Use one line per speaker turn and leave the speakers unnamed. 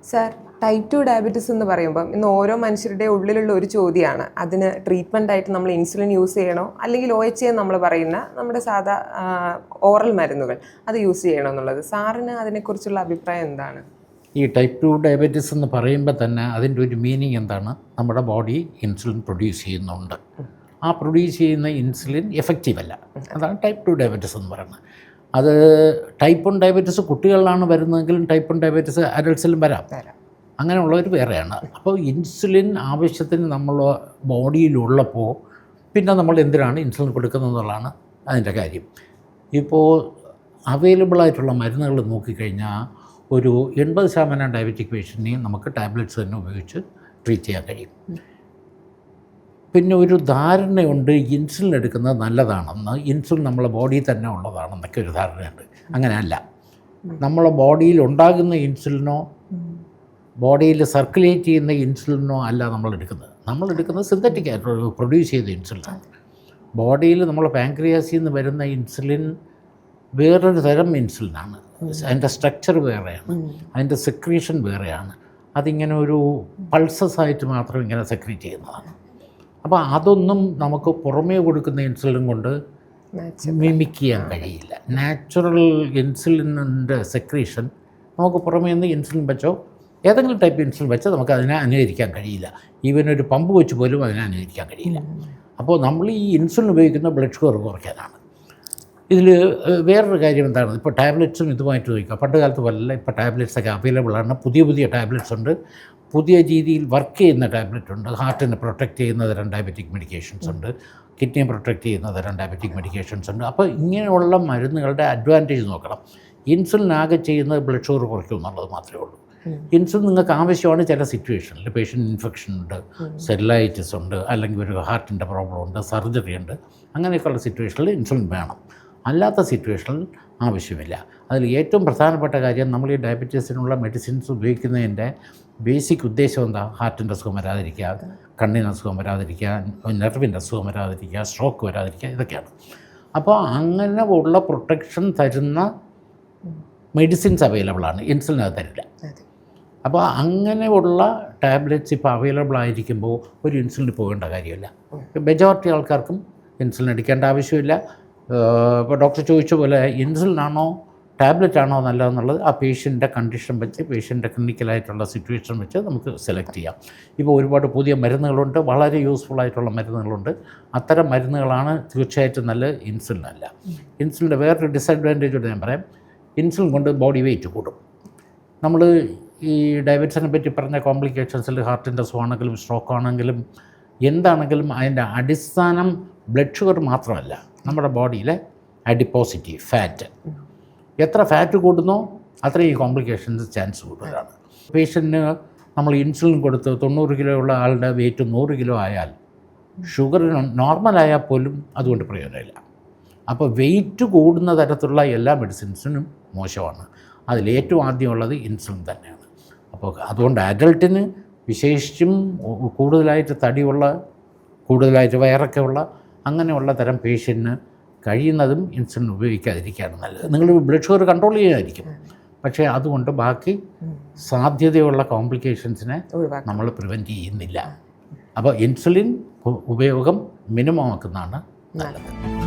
Sir, type 2 diabetes എന്ന് പറയുമ്പം ഇന്ന് ഓരോ മനുഷ്യരുടെ ഉള്ളിലുള്ള ഒരു ചോദ്യമാണ്. അതിന് ട്രീറ്റ്മെൻ്റ് ആയിട്ട് നമ്മൾ ഇൻസുലിൻ യൂസ് ചെയ്യണോ, അല്ലെങ്കിൽ OHA നമ്മൾ പറയുന്ന നമ്മുടെ സാധാ ഓറൽ മരുന്നുകൾ അത് യൂസ് ചെയ്യണോ എന്നുള്ളത്. സാറിന് അതിനെക്കുറിച്ചുള്ള അഭിപ്രായം എന്താണ്?
ഈ ടൈപ്പ് 2 ഡയബറ്റീസ് എന്ന് പറയുമ്പോൾ തന്നെ അതിൻ്റെ ഒരു മീനിങ് എന്താണ്? നമ്മുടെ ബോഡി ഇൻസുലിൻ പ്രൊഡ്യൂസ് ചെയ്യുന്നുണ്ട്. ആ പ്രൊഡ്യൂസ് ചെയ്യുന്ന ഇൻസുലിൻ എഫക്റ്റീവ് അല്ല. അതാണ് ടൈപ്പ് 2 ഡയബറ്റീസ് എന്ന് പറയുന്നത്. അത് ടൈപ്പ് 1 ഡയബറ്റീസ് കുട്ടികളിലാണ് വരുന്നതെങ്കിലും ടൈപ്പ് 1 ഡയബറ്റീസ് അഡൾട്ട്സിലും വരാം. അങ്ങനെയുള്ളവർ വേറെയാണ്. അപ്പോൾ ഇൻസുലിൻ ആവശ്യത്തിന് നമ്മൾ ബോഡിയിലുള്ളപ്പോൾ പിന്നെ നമ്മൾ എന്തിനാണ് ഇൻസുലിൻ കൊടുക്കുന്നത് എന്നുള്ളതാണ് അതിൻ്റെ കാര്യം. ഇപ്പോൾ അവൈലബിളായിട്ടുള്ള മരുന്നുകൾ നോക്കിക്കഴിഞ്ഞാൽ ഒരു 80% ഡയബറ്റിക് പേഷ്യൻറ്റിനെയും നമുക്ക് ടാബ്ലറ്റ്സ് തന്നെ ഉപയോഗിച്ച് ട്രീറ്റ് ചെയ്യാൻ കഴിയും. പിന്നെ ഒരു ധാരണയുണ്ട് ഇൻസുലിൻ എടുക്കുന്നത് നല്ലതാണെന്ന്, ഇൻസുലിൻ നമ്മളെ ബോഡിയിൽ തന്നെ ഉള്ളതാണെന്നൊക്കെ ഒരു ധാരണയുണ്ട്. അങ്ങനെയല്ല. നമ്മളെ ബോഡിയിൽ ഉണ്ടാകുന്ന ഇൻസുലിനോ ബോഡിയിൽ സർക്കുലേറ്റ് ചെയ്യുന്ന ഇൻസുലിനോ അല്ല നമ്മളെടുക്കുന്നത് സിന്തറ്റിക് ആയിട്ട് പ്രൊഡ്യൂസ് ചെയ്ത ഇൻസുലിനാണ്. ബോഡിയിൽ നമ്മൾ പാൻക്രിയാസിൽ നിന്ന് വരുന്ന ഇൻസുലിൻ വേറൊരു തരം ഇൻസുലിനാണ്. അതിൻ്റെ സ്ട്രക്ചർ വേറെയാണ്, അതിൻ്റെ സെക്രീഷൻ വേറെയാണ്. അതിങ്ങനെ ഒരു പൾസസ് ആയിട്ട് മാത്രം ഇങ്ങനെ സെക്രീറ്റ് ചെയ്യുന്നതാണ്. അപ്പോൾ അതൊന്നും നമുക്ക് പുറമേ കൊടുക്കുന്ന ഇൻസുലിൻ കൊണ്ട് മിമിക് ചെയ്യാൻ കഴിയില്ല. നാച്ചുറൽ ഇൻസുലിൻ്റെ സെക്രീഷൻ നമുക്ക് പുറമേ നിന്ന് ഇൻസുലിൻ വെച്ചോ ഏതെങ്കിലും ടൈപ്പ് ഇൻസുലിൻ വെച്ചാൽ നമുക്ക് അതിനെ അനുകരിക്കാൻ കഴിയില്ല. ഈവൻ ഒരു പമ്പ് വെച്ച് പോലും അതിനെ അനുകരിക്കാൻ കഴിയില്ല. അപ്പോൾ നമ്മൾ ഈ ഇൻസുലിൻ ഉപയോഗിക്കുന്ന ബ്ലഡ് ഷുഗർ കുറയ്ക്കാനാണ്. ഇതിൽ വേറൊരു കാര്യം എന്താണ്, ഇപ്പോൾ ടാബ്ലറ്റ്സും ഇതുമായിട്ട് ചോദിക്കുക. പണ്ട് കാലത്ത് പോലല്ല, ഇപ്പോൾ ടാബ്ലറ്റ്സൊക്കെ അവൈലബിളാണ്. പുതിയ ടാബ്ലറ്റ്സ് ഉണ്ട്, പുതിയ രീതിയിൽ വർക്ക് ചെയ്യുന്ന ടാബ്ലറ്റ് ഉണ്ട്. ഹാർട്ടിനെ പ്രൊട്ടക്റ്റ് ചെയ്യുന്ന തരം ഡയബറ്റിക് മെഡിക്കേഷൻസ് ഉണ്ട്, കിഡ്നിയെ പ്രൊട്ടക്റ്റ് ചെയ്യുന്ന തരം ഡയബറ്റിക് മെഡിക്കേഷൻസ് ഉണ്ട്. അപ്പോൾ ഇങ്ങനെയുള്ള മരുന്നുകളുടെ അഡ്വാൻറ്റേജ് നോക്കണം. ഇൻസുലിൻ ആകെ ചെയ്യുന്നത് ബ്ലഡ് ഷുഗർ കുറയ്ക്കും എന്നുള്ളത് മാത്രമേ ഉള്ളൂ. ഇൻസുലിൻ നിങ്ങൾക്ക് ആവശ്യമാണ് ചില സിറ്റുവേഷനിൽ. പേഷ്യൻ്റ് ഇൻഫെക്ഷൻ ഉണ്ട്, സെല്ലൈറ്റിസ് ഉണ്ട്, അല്ലെങ്കിൽ ഒരു ഹാർട്ടിൻ്റെ പ്രോബ്ലം ഉണ്ട്, സർജറി ഉണ്ട്, അങ്ങനെയൊക്കെയുള്ള സിറ്റുവേഷനിൽ ഇൻസുലിൻ വേണം. അല്ലാത്ത സിറ്റുവേഷനിൽ ആവശ്യമില്ല. അതിൽ ഏറ്റവും പ്രധാനപ്പെട്ട കാര്യം, നമ്മൾ ഈ ഡയബറ്റീസിനുള്ള മെഡിസിൻസ് ഉപയോഗിക്കുന്നതിൻ്റെ ബേസിക് ഉദ്ദേശം എന്താ? ഹാർട്ടിൻ്റെ അസുഖം വരാതിരിക്കുക, കണ്ണിന് അസുഖം വരാതിരിക്കുക, നെർവിൻ്റെ അസുഖം വരാതിരിക്കുക, സ്ട്രോക്ക് വരാതിരിക്കുക, ഇതൊക്കെയാണ്. അപ്പോൾ അങ്ങനെ ഉള്ള പ്രൊട്ടക്ഷൻ തരുന്ന മെഡിസിൻസ് അവൈലബിളാണ്, ഇൻസുലിൻ അത് തരില്ല. അപ്പോൾ അങ്ങനെയുള്ള ടാബ്ലറ്റ്സ് ഇപ്പോൾ അവൈലബിൾ ആയിരിക്കുമ്പോൾ ഒരു ഇൻസുലിൻ പോകേണ്ട കാര്യമില്ല. മെജോറിറ്റി ആൾക്കാർക്കും ഇൻസുലിൻ എടുക്കേണ്ട ആവശ്യമില്ല. ഇപ്പോൾ ഡോക്ടർ ചോദിച്ച പോലെ ഇൻസുലിനാണോ ടാബ്ലറ്റ് ആണോ നല്ലതെന്നുള്ളത് ആ പേഷ്യൻ്റെ കണ്ടീഷൻ വെച്ച്, പേഷ്യൻ്റെ ക്ലിനിക്കലായിട്ടുള്ള സിറ്റുവേഷൻ വെച്ച് നമുക്ക് സെലക്ട് ചെയ്യാം. ഇപ്പോൾ ഒരുപാട് പുതിയ മരുന്നുകളുണ്ട്, വളരെ യൂസ്ഫുൾ ആയിട്ടുള്ള മരുന്നുകളുണ്ട്. അത്തരം മരുന്നുകളാണ് തീർച്ചയായിട്ടും നല്ല, ഇൻസുലിനല്ല. ഇൻസുലിൻ്റെ വേറൊരു ഡിസഡ്വാൻറ്റേജ് കൂടെ ഞാൻ പറയാം. ഇൻസുലിൻ കൊണ്ട് ബോഡി വെയിറ്റ് കൂടും. നമ്മൾ ഈ ഡയബറ്റീസിനെ പറ്റി പറഞ്ഞ കോംപ്ലിക്കേഷൻസിൽ ഹാർട്ടിൻ്റെ അസുഖമാണെങ്കിലും സ്ട്രോക്ക് ആണെങ്കിലും എന്താണെങ്കിലും അതിൻ്റെ അടിസ്ഥാനം ബ്ലഡ് ഷുഗർ മാത്രമല്ല, നമ്മുടെ ബോഡിയിലെ അഡിപ്പോസിറ്റി ഫാറ്റ്. എത്ര ഫാറ്റ് കൂടുന്നോ അത്രയും ഈ കോംപ്ലിക്കേഷൻസ് ചാൻസ് കൂടുതലാണ്. പേഷ്യൻറ്റിന് നമ്മൾ ഇൻസുലിൻ കൊടുത്ത് 90 കിലോ ഉള്ള ആളുടെ വെയിറ്റ് 100 കിലോ ആയാൽ ഷുഗർ നോർമലായാൽ പോലും അതുകൊണ്ട് പ്രയോജനമില്ല. അപ്പോൾ വെയിറ്റ് കൂടുന്ന തരത്തിലുള്ള എല്ലാ മെഡിസിൻസിനും മോശമാണ്. അതിലേറ്റവും ആദ്യമുള്ളത് ഇൻസുലിൻ തന്നെയാണ്. അപ്പോൾ അതുകൊണ്ട് അഡൾട്ടിന് വിശേഷിച്ചും കൂടുതലായിട്ട് തടിയുള്ള, കൂടുതലായിട്ട് വയറൊക്കെ ഉള്ള അങ്ങനെയുള്ള തരം പേഷ്യൻറ്റിന് കഴിയുന്നതും ഇൻസുലിൻ ഉപയോഗിക്കാതിരിക്കുകയാണ് നല്ലത്. നിങ്ങൾ ബ്ലഡ് ഷുഗർ കൺട്രോൾ ചെയ്യാതിരിക്കും, പക്ഷേ അതുകൊണ്ട് ബാക്കി സാധ്യതയുള്ള കോംപ്ലിക്കേഷൻസിനെ നമ്മൾ പ്രിവെൻറ്റ് ചെയ്യുന്നില്ല. അപ്പോൾ ഇൻസുലിൻ ഉപയോഗം മിനിമം ആക്കുന്നതാണ് നല്ലത്.